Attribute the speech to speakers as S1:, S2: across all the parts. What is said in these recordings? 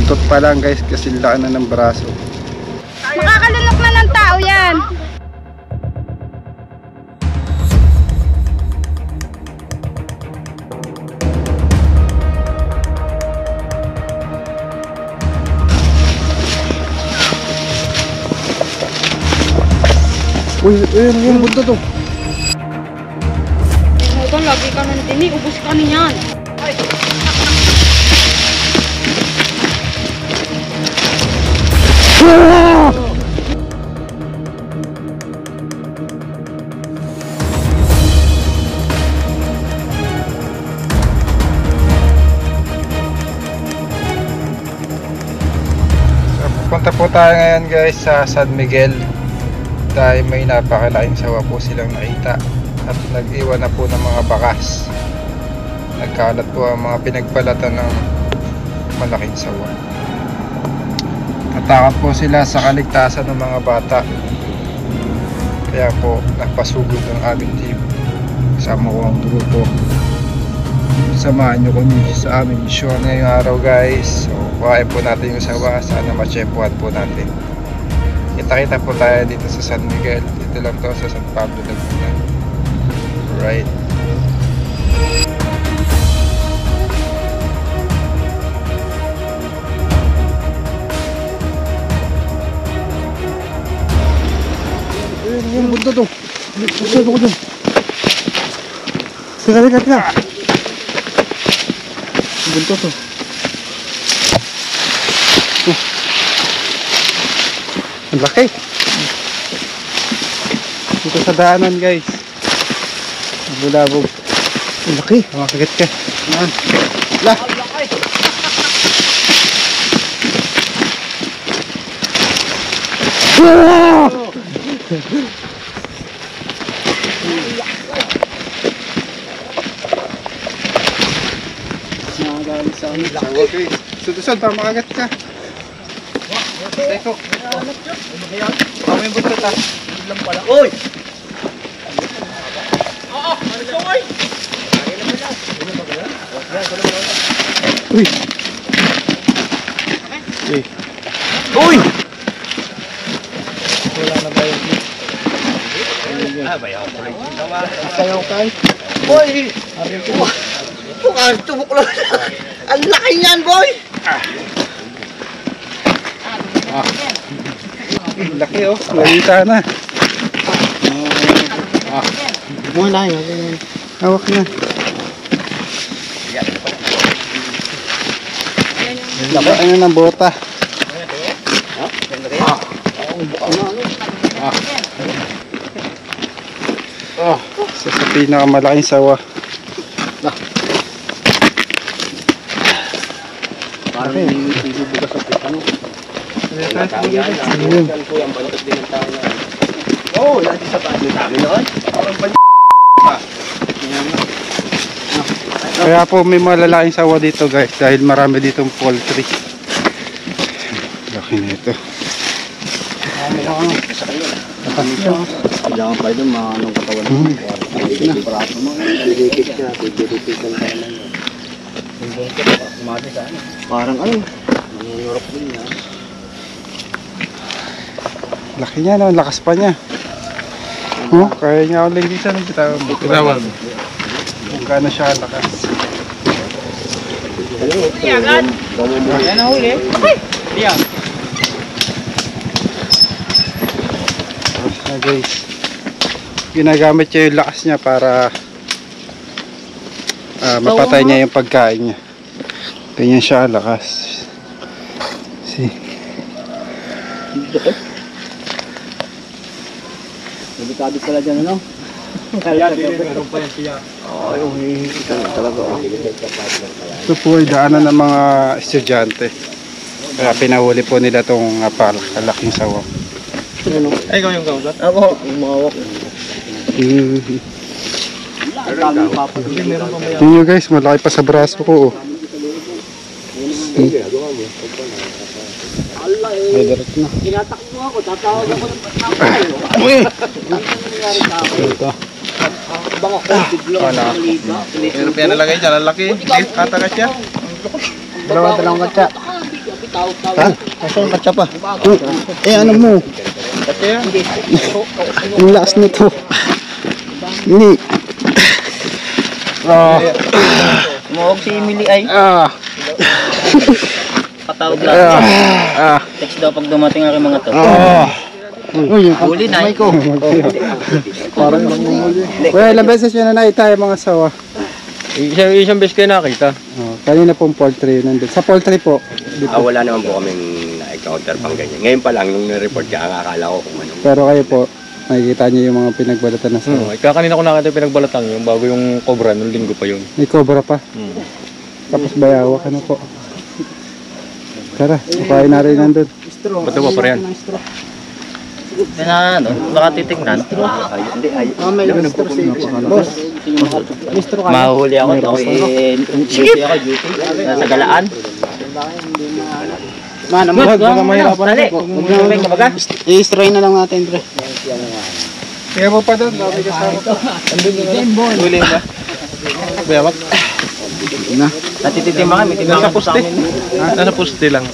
S1: Buntot pa lang guys, kasi laki na ng braso.
S2: Makakalunok na ng tao yan.
S1: Uy, ayun, buntot to.
S2: Ito, lagi ka nang dinig. Ubus ka niyan. Ay.
S1: Punta po tayo ngayon guys sa San Miguel dahil may napakalaking sawa po silang nakita at nag-iwan na po ng mga bakas. Nagkalat po ang mga pinagbalatan ng malaking sawa. Natakot po sila sa kaligtasan ng mga bata, kaya po nagpasugod ang aming team. Kasama ko ang grupo. Samahan nyo kami sa aming mission ngayong araw guys. So kuhain po natin yung sawa, sana matsyempuhan po natin. Kita-kita po tayo dito sa San Miguel. Dito lang to sa San Pablo Laguna. Right. Yung buntot to. Buntot ko dun. Teka. Buntot to. Ang laki. Dito sa daanan guys. Ang bulabog. Ang laki. Makagat ka. Yan. Lah. Okay. Susunod para makagat ka. Teko. May buntot ah. Lang pala. Oy. Oy. Uy. Uy. Uy. Wala na ba yun? Bayaw ko rin. Sayaw kay. Boy. Tubok lang. Ang laki niyan, boy. Laki oh. Lalita na. Muna yun. Hawak na. Laki ano ng bota. Isa sa pinakamalaking sawa.
S3: Parang bugas sa pitano. Oh, lagi sa bahay namin noon.
S1: Kaya po may malalaking sawa dito guys dahil marami ditong poultry. Laki na ito.
S3: Kailangan pa doon mga anong katawan mo. Parato mo. Didikit niya. Didikit ka naman. Parang ano? Nangyurok din niya.
S1: Laki niya no, lakas pa niya. Oh, kaya niya uling dito ng bitawan. Kung gaano siya lakas.
S2: Iyagan.
S3: Yan ang huli. Iyan.
S1: Guys, ginagamit niya yung lakas niya para mapatay niya yung pagkain niya. Ganyan siya lakas. See.
S3: Delikado pala dyan, ano? Kaya meron pa yan siya. Ay, umihihitan talaga.
S1: Ito po ay daanan ng mga estudyante. Kaya pinahuli po nila itong napakalaking sawa.
S3: Ay, ikaw yung kausap? Ako, yung mawak.
S1: Yun nyo guys, malaki pa sa braso ko. Ay, direct na.
S3: Tinatakbo ako, tatawag ako ng patapay.
S1: Uy!
S3: Ito. Bang ako, biglo ako ng liba.
S1: Pero pinalagay dyan, lalaki. Katakas siya.
S3: Dalawang katsa. Ha? Asan katsa pa? Ano mo? Ang lakas nito. Hindi.
S4: Umuog si Emily ay. Patawag lang. Text daw pag dumating ang mga to. Huli na.
S1: Parang well, ilang beses yun na nakita yung mga sawa.
S5: Isang beses kayo nakita.
S1: Kanina pong poultry nandun. Sa poultry po.
S6: Wala naman po kaming na-encounter pang ganyan. Ngayon pa lang, nung na-report ka, akala ko kung ano.
S1: Pero kayo po, nakikita niyo yung mga pinagbalatan na sawa.
S5: Kanina ko nakita yung pinagbalatan yung bago yung cobra, nung linggo pa yun.
S1: May cobra pa. Tapos bayawak, ano po. Tara, kukain na rin nandun.
S5: Ba't ba pa rin?
S4: Na ano, baka titignan. Mahuli ako to. Duty ako, duty. Nasa galaan.
S3: Huwag
S4: mahirapan na.
S3: I-destroy na lang natin, pre.
S1: Kaya mo pa doon, dami kasama po.
S5: Huli ba? Bayawak?
S4: Natititimba kami, timbang po sa amin.
S5: Nasa poste lang.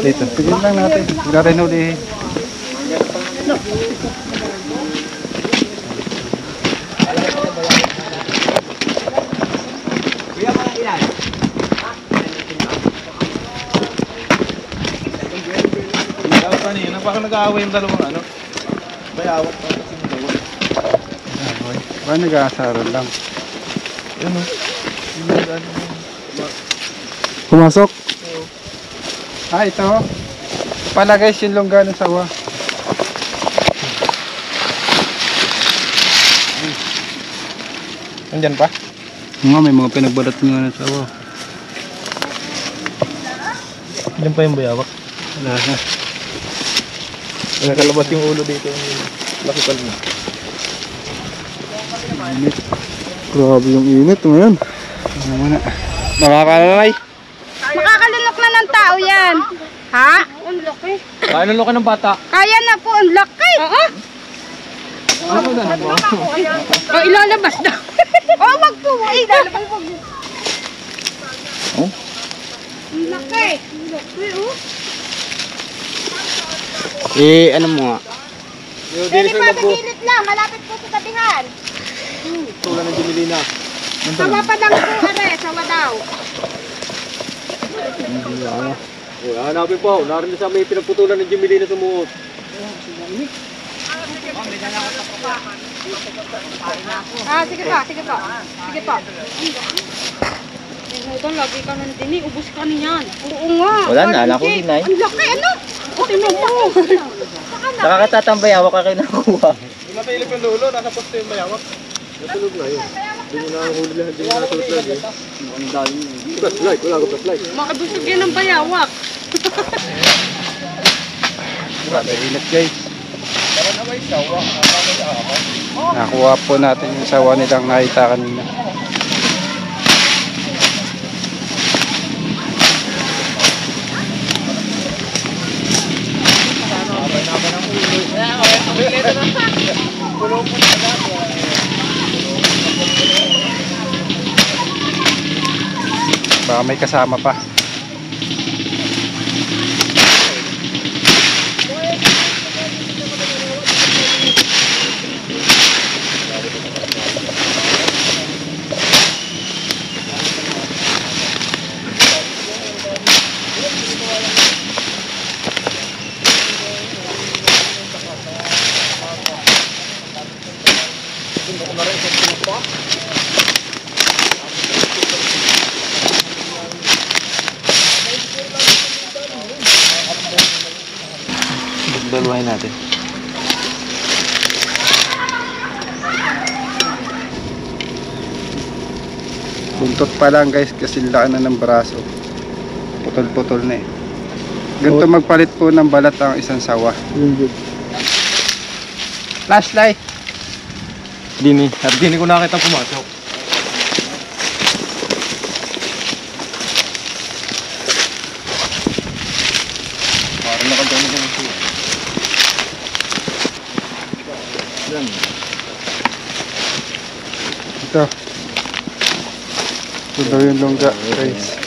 S1: Dito. Tignan lang natin. Wala rin ulihin.
S5: Parang nag-aaway yung dalawang ano. Bayawak pa.
S1: Parang nag-aasaran lang. Pumasok? Ito. Pala guys, yung longga ng sawa.
S5: Nandyan pa?
S1: Nga, may mga pinagbalat nga ng sawa.
S5: Nandyan pa yung bayawak.
S1: Wala na.
S5: Nakalabas yung ulo dito. Laki pa rin.
S1: Init. Grabe yung init ngayon. Ano muna. Makakalalay.
S2: Makakalunok na ng tao yan. Ha? Ang laki.
S5: Kaya nalo ka ng bata.
S2: Kaya na po, ang laki. Oo. Ilalabas na. Wag po. Ilalabas po. Ang laki. Ang laki, oh.
S3: Ano mo nga?
S2: Pwede pa sa gilid lang. Malapit po sa tabihan.
S5: Tulan ng Jimilina.
S2: Sawa pa lang po, are. Sawa daw.
S5: Hanapin po. Narinig sa may pinagputulan ng Jimilina sumuot.
S2: Sige pa. Sige pa. Sige pa. Ito, lagi ka nang dini. Ubus ka niyan. Oo nga.
S4: Wala na, alam ko din ay.
S2: Ang laki, ano? Tingnan mo.
S4: Nakakatatambay, hawak ka kayo nakuha.
S5: Yung napilip yung lulo, nasa poste yung bayawak. Natulog na yun. Hindi mo nakahuli lahat. Hindi mo natulog lang eh. Ang dami. Flashlight, wala ko flashlight.
S2: Makabusog yan ng bayawak.
S1: Grabe init guys. Nakuha po natin yung sawa nilang nakita kanina. Baka may kasama pa.
S5: Dalawahin natin.
S1: Buntot pa lang guys kasi laan na ng braso. Putol-putol na eh. Ganito magpalit po ng balat ang isang sawa. Flashlight.
S5: Dini. At dini ko nakita pumasok. Parang nakagano ka ng siya.
S1: Ito. Ito daw yung longga guys.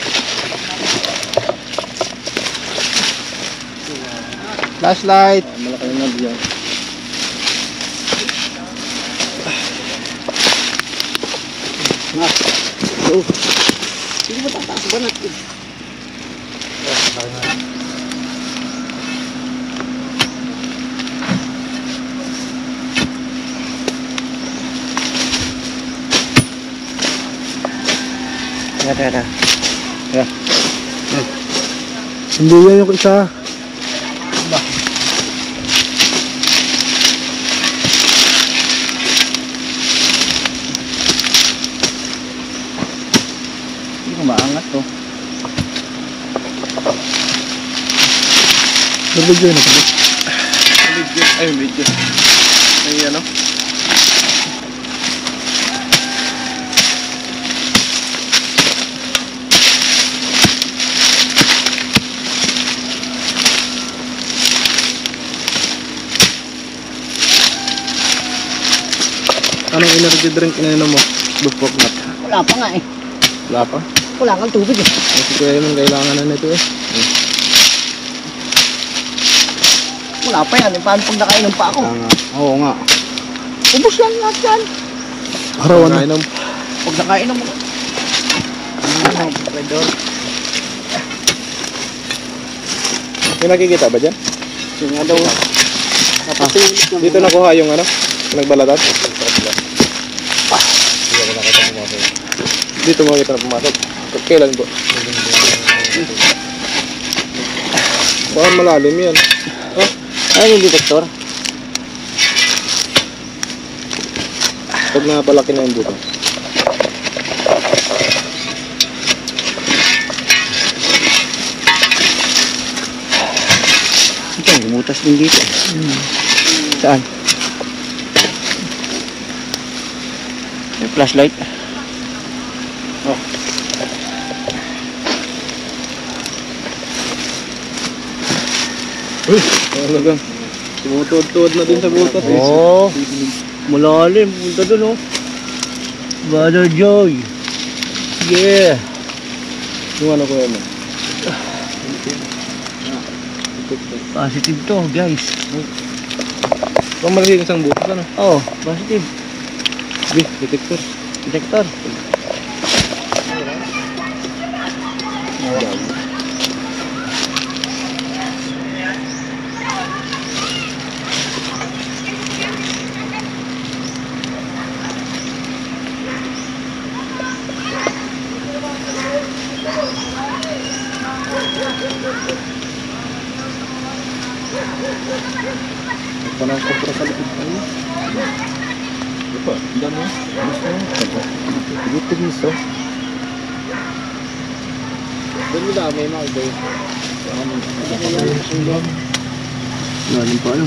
S1: Flashlight.
S3: Malaki yung nag yan. Hindi mo tataas ba natin?
S4: Tara.
S1: Hindi yan yung isa.
S4: Hindi ko maangat to.
S1: Nabigyan na pala.
S5: Ay, video. May ano?
S1: Anong energy drink ininom mo? Bukok nut.
S3: Wala pa nga eh.
S1: Wala pa.
S3: Wala kang tubig eh.
S1: Kasi kuya naman kailangan na nito eh.
S3: Wala pa yan. Paano pag nakainom pa ako?
S1: Oo nga.
S3: Ubus yan lahat yan.
S1: Arawan na.
S3: Pag nakainom ako.
S1: May nakikita ba dyan?
S3: Yung nga daw.
S1: Dito nakuha yung ano? Nagbalatan? Dito mo kita na pumasok. Kailan po? Baka malalim yan.
S3: Ay, yung detector.
S1: Pag napalaki na yung buto.
S3: Ito, gumutas din dito. Saan? Yung flashlight.
S1: Talagang tumutuod-tuod na din sa butot.
S3: Oo. Malalim. Punta doon oh. Brother Joy. Yeah.
S1: Yung ano ko yun.
S3: Positive to guys.
S1: Kung malaki isang butot ano?
S3: Oh, positive.
S1: Detector.
S3: Detector.
S1: Panang kopra sa likod ko. Diba? Dami. Dito miso. Dami dami mga iba.
S3: Lalim pa ano?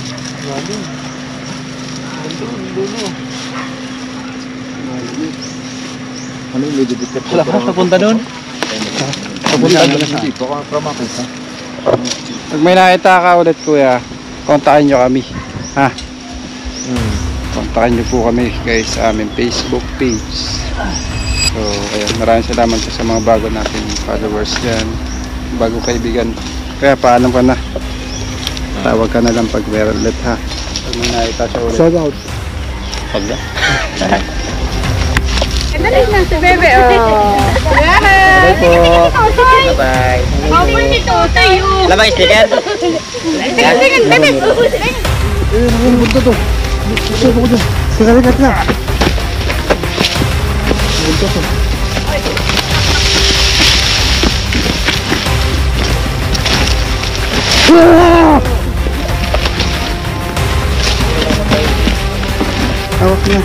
S1: Ano yung lady detector?
S3: Wala ka papunta doon?
S1: Papunta doon na dito. Para makita. Pag may nakita ka ulit kuya, kontakin nyo kami. Ha? Kontakin nyo po kami guys sa aming Facebook page. So, ayan, maraming salamat sa mga bago nating followers dyan. Bago kaibigan. Kaya paalam ka na. Tawag ka na lang pag meron ulit ha. Pag may nakita siya ulit. Shout out. Pag na.
S2: Dali na si Bebe.
S1: Bye po.
S4: Bye-bye.
S2: Mabul ni Totoy.
S4: Labang sticker?
S2: Tingnan, Bebe.
S1: Ang bunto to. Sino ko dyan? Sigarigat na. Bunto to. Hawak niya.